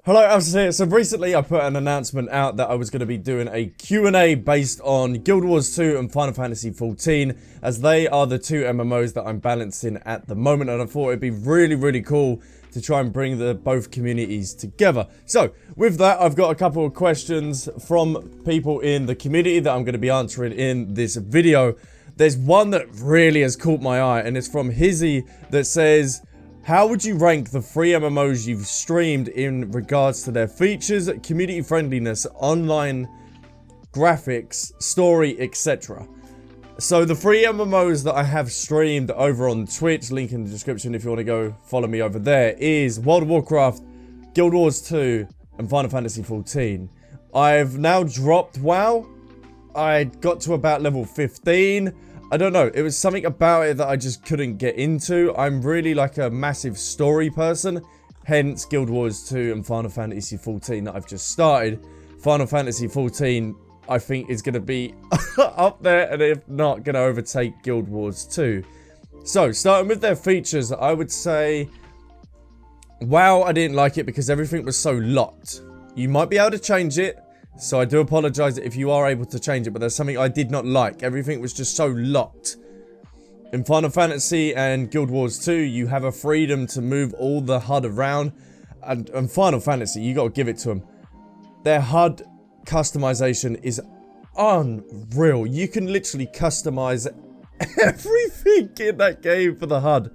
Hello, Albsterz here. So recently I put an announcement out that I was going to be doing a Q&A based on Guild Wars 2 and Final Fantasy 14, as they are the two MMOs that I'm balancing at the moment, and I thought it'd be really cool to try and bring the both communities together. So with that, I've got a couple of questions from people in the community that I'm going to be answering in this video. There's one that really has caught my eye, and it's from Hizzy that says, how would you rank the 3 MMOs you've streamed in regards to their features, community friendliness, online graphics, story, etc.? So the 3 MMOs that I have streamed over on Twitch, link in the description if you want to go follow me over there, is World of Warcraft, Guild Wars 2, and Final Fantasy 14. I've now dropped WoW. I got to about level 15. I don't know, it was something about it that I just couldn't get into. I'm really like a massive story person, hence Guild Wars 2 and Final Fantasy 14 that I've just started. Final Fantasy 14, I think, is going to be up there, and if not, going to overtake Guild Wars 2. So, starting with their features, I would say, WoW, I didn't like it because everything was so locked. You might be able to change it, so I do apologize if you are able to change it, but there's something I did not like. Everything was just so locked. In Final Fantasy and Guild Wars 2, you have a freedom to move all the HUD around. And Final Fantasy, you got to give it to them. Their HUD customization is unreal. You can literally customize everything in that game for the HUD.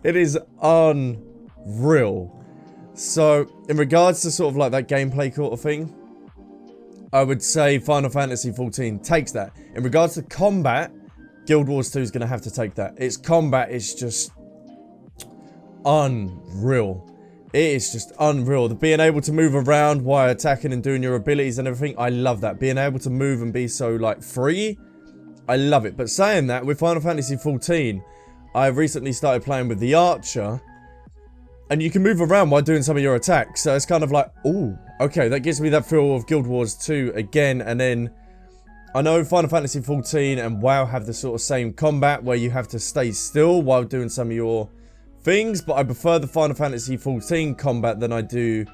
It is unreal. So, in regards to sort of like that gameplay sort of thing, I would say Final Fantasy 14 takes that. In regards to combat, Guild Wars 2 is going to have to take that. Its combat is just unreal. It is just unreal. The being able to move around while attacking and doing your abilities and everything, I love that. Being able to move and be so like free, I love it. But saying that, with Final Fantasy 14, I recently started playing with the Archer, and you can move around while doing some of your attacks. So it's kind of like, ooh, okay, that gives me that feel of Guild Wars 2 again. And then, I know Final Fantasy 14 and WoW have the sort of same combat where you have to stay still while doing some of your things. But I prefer the Final Fantasy 14 combat than I do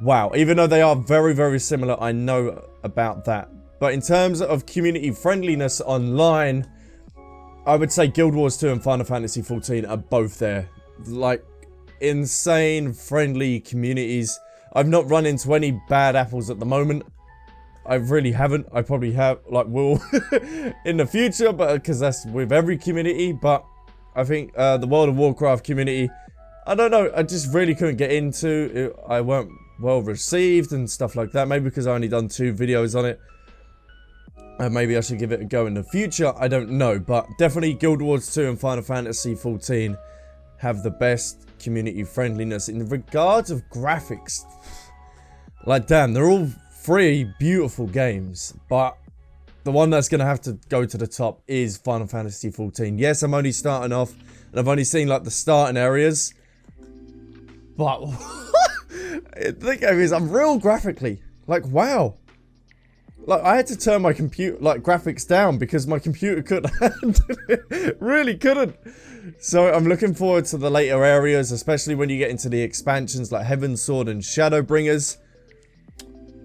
WoW. Even though they are very similar, I know about that. But in terms of community friendliness online, I would say Guild Wars 2 and Final Fantasy 14 are both there. Like, insane friendly communities. I've not run into any bad apples at the moment. I really haven't. I probably have, like, will in the future, but because that's with every community. But I think the World of Warcraft community, I don't know, I just really couldn't get into it. I weren't well received and stuff like that. Maybe because I only done 2 videos on it. Maybe I should give it a go in the future. I don't know, but definitely Guild Wars 2 and Final Fantasy 14 have the best community friendliness. In regards of graphics, like, damn, they're all 3 beautiful games, but the one that's gonna have to go to the top is Final Fantasy 14. Yes, I'm only starting off, and I've only seen like the starting areas, but the game is unreal graphically. Like, wow. Like, I had to turn my computer, like, graphics down because my computer couldn't handle it. Really couldn't. So I'm looking forward to the later areas, especially when you get into the expansions like Heaven's Sword and Shadowbringers.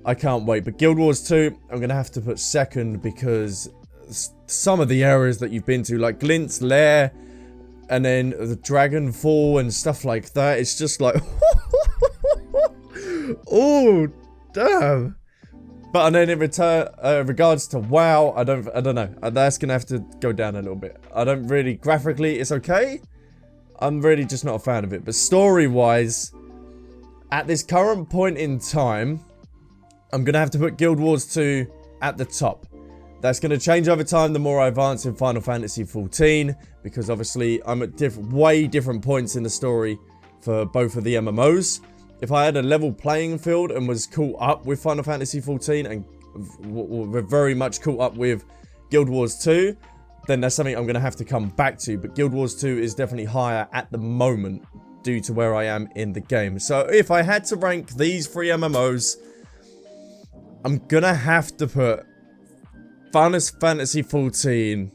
I can't wait. But Guild Wars 2, I'm going to have to put second because some of the areas that you've been to, like Glint's Lair and then the Dragonfall and stuff like that, it's just like, oh, damn. But and then in regards to WoW, I don't know. That's gonna have to go down a little bit. I don't really, graphically, it's okay. I'm really just not a fan of it. But story-wise, at this current point in time, I'm gonna have to put Guild Wars 2 at the top. That's gonna change over time the more I advance in Final Fantasy 14, because obviously I'm at way different points in the story for both of the MMOs. If I had a level playing field and was caught up with Final Fantasy 14 and very much caught up with Guild Wars 2, then that's something I'm going to have to come back to. But Guild Wars 2 is definitely higher at the moment due to where I am in the game. So if I had to rank these 3 MMOs, I'm going to have to put Final Fantasy 14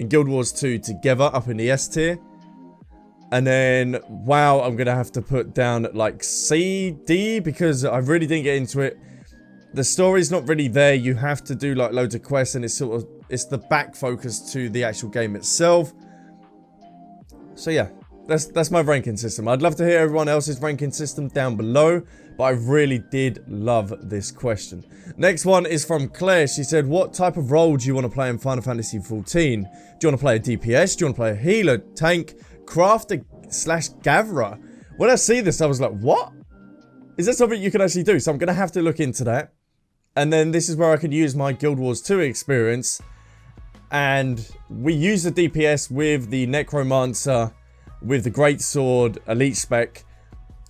and Guild Wars 2 together up in the S tier. And then, wow, I'm going to have to put down like C, D, because I really didn't get into it. The story's not really there. You have to do like loads of quests, and it's sort of, it's the back focus to the actual game itself. So yeah, that's my ranking system. I'd love to hear everyone else's ranking system down below, but I really did love this question. Next one is from Claire. She said, what type of role do you want to play in Final Fantasy XIV? Do you want to play a DPS? Do you want to play a healer, tank, crafter / gatherer? When I see this, I was like, what? Is that something you can actually do? So I'm going to have to look into that. And then this is where I could use my Guild Wars 2 experience. And we use the DPS with the Necromancer, with the Greatsword, Elite Spec.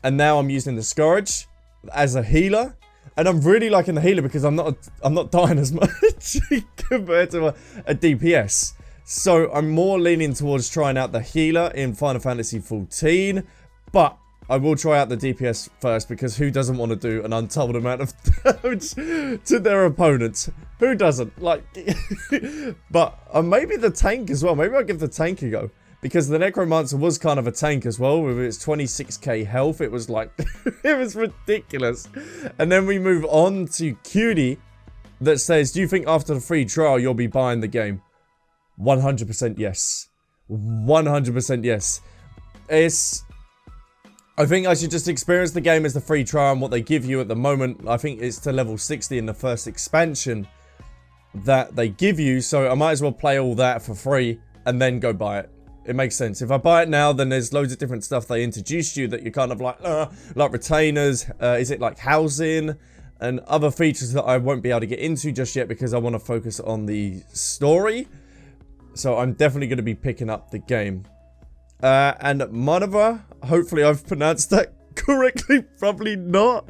And now I'm using the Scourge as a healer. And I'm really liking the healer because I'm not dying as much compared to a DPS. So I'm more leaning towards trying out the healer in Final Fantasy XIV. But I will try out the DPS first, because who doesn't want to do an untold amount of damage to their opponents? Who doesn't? Like, but maybe the tank as well. Maybe I'll give the tank a go, because the Necromancer was kind of a tank as well, with its 26k health. It was like, it was ridiculous. And then we move on to Cutie, that says, do you think after the free trial you'll be buying the game? 100% yes. 100% yes. I think I should just experience the game as the free trial and what they give you at the moment. I think it's to level 60 in the first expansion that they give you. So I might as well play all that for free and then go buy it. It makes sense. If I buy it now, then there's loads of different stuff they introduced you that you're kind of like retainers. Is it like housing and other features that I won't be able to get into just yet, because I want to focus on the story. So I'm definitely going to be picking up the game. And Manova, hopefully I've pronounced that correctly, probably not.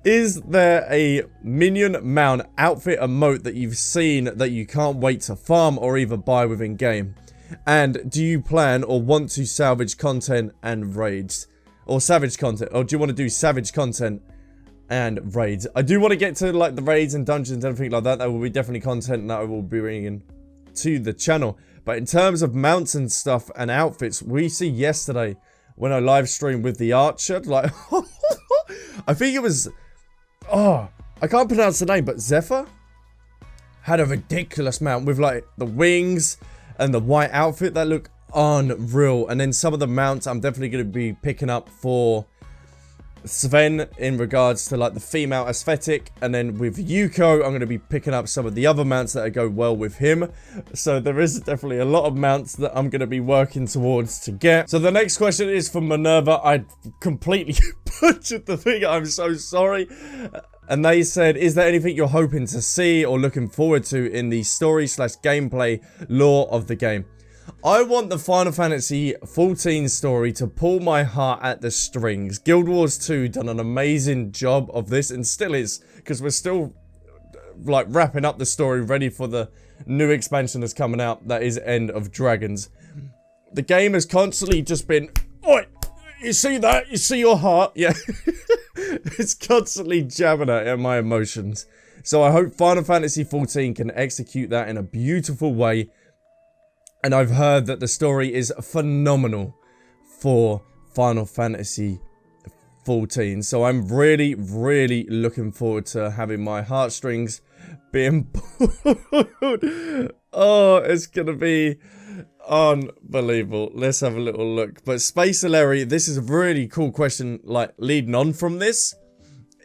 Is there a minion mount outfit emote that you've seen that you can't wait to farm or either buy within game? And do you plan or want to salvage content and raids? Or savage content? Or do you want to do savage content and raids? I do want to get to like the raids and dungeons and everything like that. That will be definitely content that I will be bringing to the channel. But in terms of mounts and stuff and outfits, we see yesterday when I live streamed with the archer, like, I think it was, I can't pronounce the name, but Zephyr had a ridiculous mount with like the wings and the white outfit that look unreal. And then some of the mounts I'm definitely going to be picking up for Sven in regards to like the female aesthetic, and then with Yuko I'm going to be picking up some of the other mounts that go well with him. So there is definitely a lot of mounts that I'm going to be working towards to get. So the next question is from Minerva. I completely butchered the thing, I'm so sorry. And they said, is there anything you're hoping to see or looking forward to in the story / gameplay lore of the game? I want the Final Fantasy XIV story to pull my heart at the strings. Guild Wars 2 done an amazing job of this, and still is, because we're still like wrapping up the story, ready for the new expansion that's coming out, that is End of Dragons. The game has constantly just been, oi, you see that? You see your heart? Yeah. It's constantly jabbing at my emotions. So I hope Final Fantasy XIV can execute that in a beautiful way. And I've heard that the story is phenomenal for Final Fantasy XIV. So I'm really, really looking forward to having my heartstrings being pulled. Oh, it's going to be unbelievable. Let's have a little look. But Space Aleri, this is a really cool question, like leading on from this.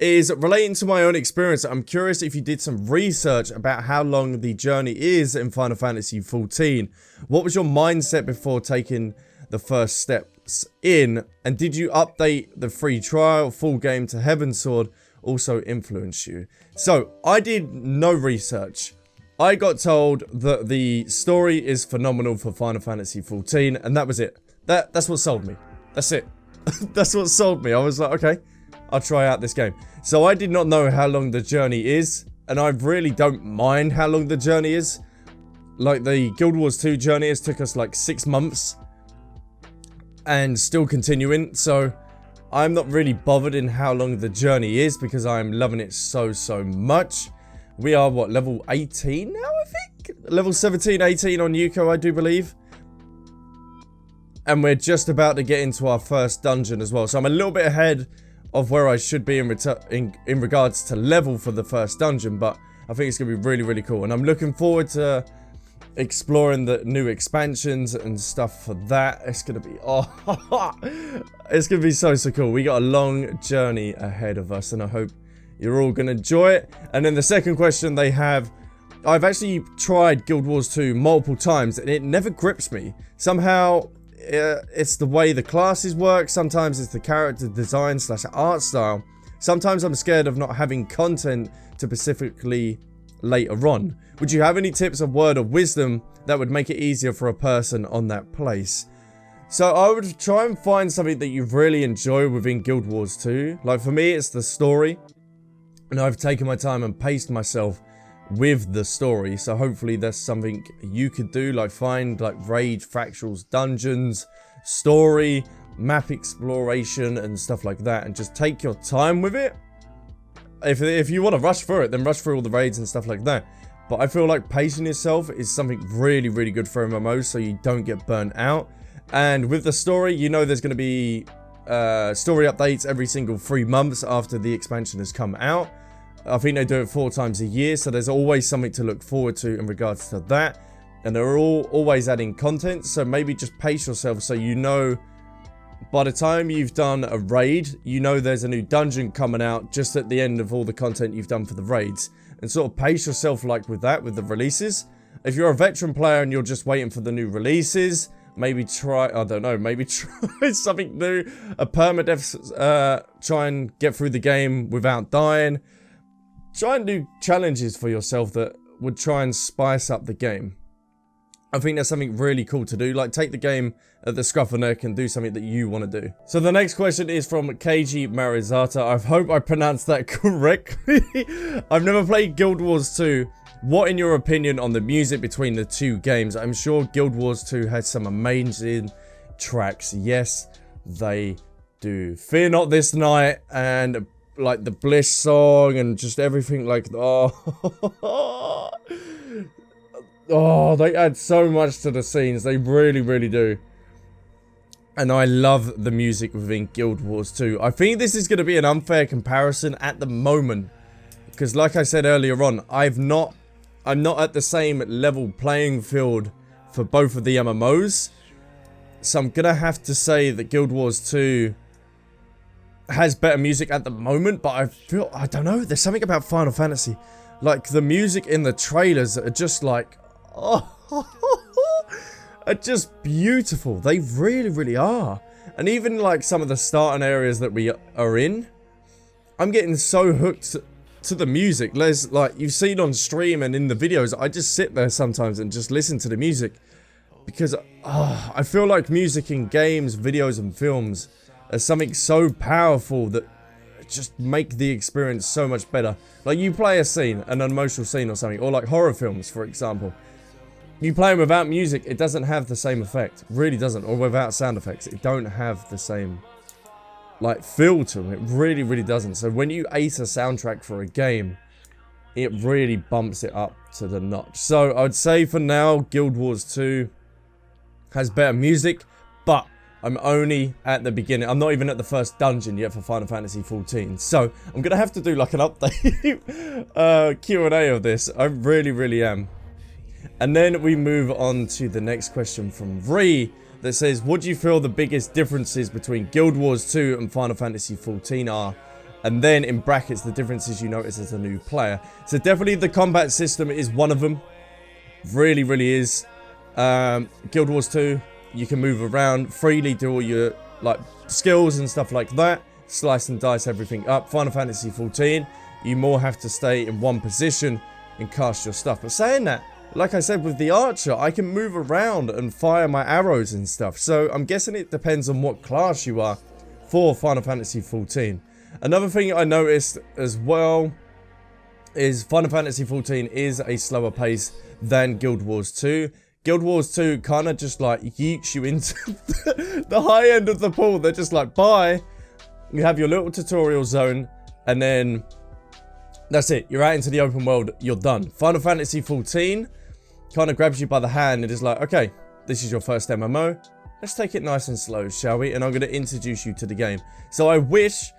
Is relating to my own experience. I'm curious if you did some research about how long the journey is in Final Fantasy XIV. What was your mindset before taking the first steps in? And did you update the free trial full game to Heavensward also influence you? So I did no research. I got told that the story is phenomenal for Final Fantasy XIV, and that was it. That's what sold me. That's it. That's what sold me. I was like, okay, I'll try out this game. So I did not know how long the journey is, and I really don't mind how long the journey is. Like the Guild Wars 2 journey has took us like 6 months and still continuing. So I'm not really bothered in how long the journey is, because I'm loving it so much. We are what, level 18 now, I think? Level 17, 18 on Yuko, I do believe. And we're just about to get into our first dungeon as well. So I'm a little bit ahead of where I should be in regards to level for the first dungeon. But I think it's going to be really, really cool. And I'm looking forward to exploring the new expansions and stuff for that. It's going to be, it's going to be so cool. We got a long journey ahead of us, and I hope you're all going to enjoy it. And then the second question they have, I've actually tried Guild Wars 2 multiple times, and it never grips me. Somehow, it's the way the classes work. Sometimes it's the character design / art style. Sometimes I'm scared of not having content to specifically later on. Would you have any tips of word of wisdom that would make it easier for a person on that place? So I would try and find something that you really enjoy within Guild Wars 2. Like for me, it's the story. And I've taken my time and paced myself with the story. So hopefully there's something you could do, like find like raid, fractals, dungeons, story, map exploration and stuff like that. And just take your time with it. If you want to rush through it, then rush through all the raids and stuff like that. But I feel like pacing yourself is something really, really good for MMOs so you don't get burnt out. And with the story, you know there's going to be story updates every single 3 months after the expansion has come out. I think they do it 4 times a year, so there's always something to look forward to in regards to that. And they're always adding content, so maybe just pace yourself so you know by the time you've done a raid, you know there's a new dungeon coming out just at the end of all the content you've done for the raids. And sort of pace yourself like with that, with the releases. If you're a veteran player and you're just waiting for the new releases, maybe try, I don't know, maybe try something new. A permadeath, try and get through the game without dying. Try and do challenges for yourself that would try and spice up the game. I think that's something really cool to do. Like, take the game at the scruff of the neck and do something that you want to do. So the next question is from Keiji Marizata. I hope I pronounced that correctly. I've never played Guild Wars 2. What, in your opinion, on the music between the two games? I'm sure Guild Wars 2 has some amazing tracks. Yes, they do. Fear Not This Night and like the Bliss song and just everything like, oh, they add so much to the scenes. They really, really do. And I love the music within Guild Wars 2. I think this is going to be an unfair comparison at the moment. Because like I said earlier on, I'm not at the same level playing field for both of the MMOs. So I'm going to have to say that Guild Wars 2 has better music at the moment. But I don't know, there's something about Final Fantasy. Like the music in the trailers are just like, are just beautiful. They really, really are. And even like some of the starting areas that we are in, I'm getting so hooked to the music. There's like, you've seen on stream and in the videos, I just sit there sometimes and just listen to the music. Because I feel like music in games, videos and films is something so powerful that just make the experience so much better. Like you play a scene, an emotional scene or something, or like horror films, for example. You play them without music, it doesn't have the same effect. Really doesn't. Or without sound effects, it don't have the same like feel to them. It really, really doesn't. So when you ace a soundtrack for a game, it really bumps it up to the notch. So I'd say for now, Guild Wars 2 has better music, but I'm only at the beginning. I'm not even at the first dungeon yet for Final Fantasy XIV. So I'm going to have to do like an update Q&A of this. I really, really am. And then we move on to the next question from Ree that says, what do you feel the biggest differences between Guild Wars 2 and Final Fantasy XIV are? And then in brackets, the differences you notice as a new player. So definitely the combat system is one of them. Really, really is. Guild Wars 2, you can move around freely, do all your like skills and stuff like that. Slice and dice everything up. Final Fantasy XIV, you more have to stay in one position and cast your stuff. But saying that, like I said with the archer, I can move around and fire my arrows and stuff. So I'm guessing it depends on what class you are for Final Fantasy XIV. Another thing I noticed as well is Final Fantasy XIV is a slower pace than Guild Wars 2. Guild Wars 2 kind of just like yeets you into the high end of the pool. They're just like, bye. You have your little tutorial zone and then that's it. You're out into the open world. You're done. Final Fantasy XIV kind of grabs you by the hand and is like, okay, this is your first MMO. let's take it nice and slow, shall we? And I'm going to introduce you to the game. So I wish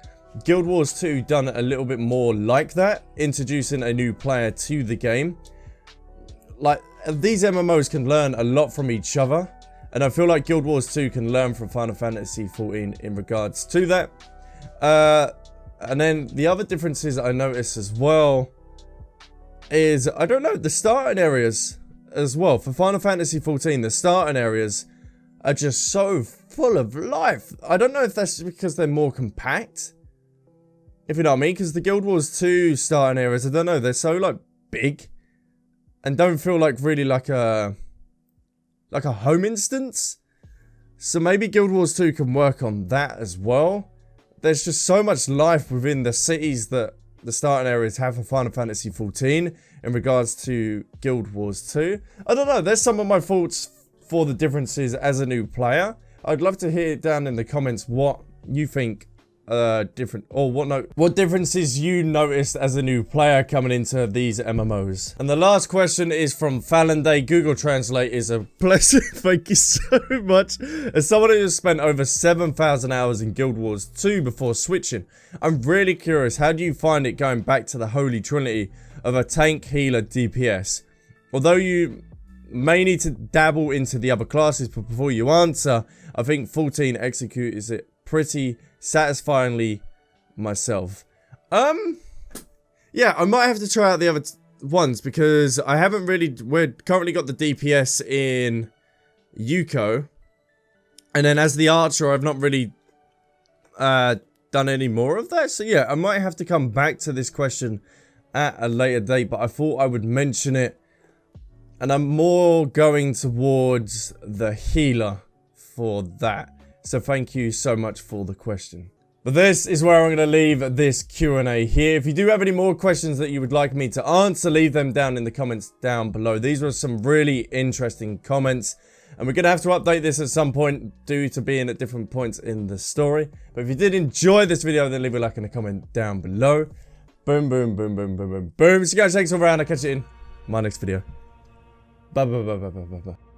Guild Wars 2 done a little bit more like that, introducing a new player to the game. Like, these MMOs can learn a lot from each other, and I feel like Guild Wars 2 can learn from Final Fantasy 14 in regards to that. And then the other differences I noticed as well is, I don't know, the starting areas as well. For Final Fantasy 14, the starting areas are just so full of life. I don't know if that's because they're more compact, if you know what I mean, because the Guild Wars 2 starting areas, I don't know, they're so like big and don't feel like really like a home instance. So maybe Guild Wars 2 can work on that as well. There's just so much life within the cities that the starting areas have for Final Fantasy 14 in regards to Guild Wars 2. I don't know, there's some of my thoughts for the differences as a new player. I'd love to hear down in the comments what you think different, or what differences you noticed as a new player coming into these MMOs. And the last question is from Falanday. Google Translate is a blessing. Thank you so much. As someone who has spent over 7,000 hours in Guild Wars 2 before switching, I'm really curious, how do you find it going back to the holy trinity of a tank, healer, DPS? Although you may need to dabble into the other classes, but before you answer, I think 14 executes it pretty satisfyingly myself. Yeah, I might have to try out the other ones because I haven't really, we're currently got the DPS in Yuko, and then as the archer I've not really done any more of that. So yeah, I might have to come back to this question at a later date, but I thought I would mention it, and I'm more going towards the healer for that. So thank you so much for the question. But this is where I'm going to leave this Q&A here. If you do have any more questions that you would like me to answer, leave them down in the comments down below. These were some really interesting comments, and we're going to have to update this at some point due to being at different points in the story. But if you did enjoy this video, then leave a like and a comment down below. Boom, boom, boom, boom, boom, boom, boom. So you guys, thanks all around. I'll catch you in my next video. Bye, bye, bye, bye, bye, bye, bye.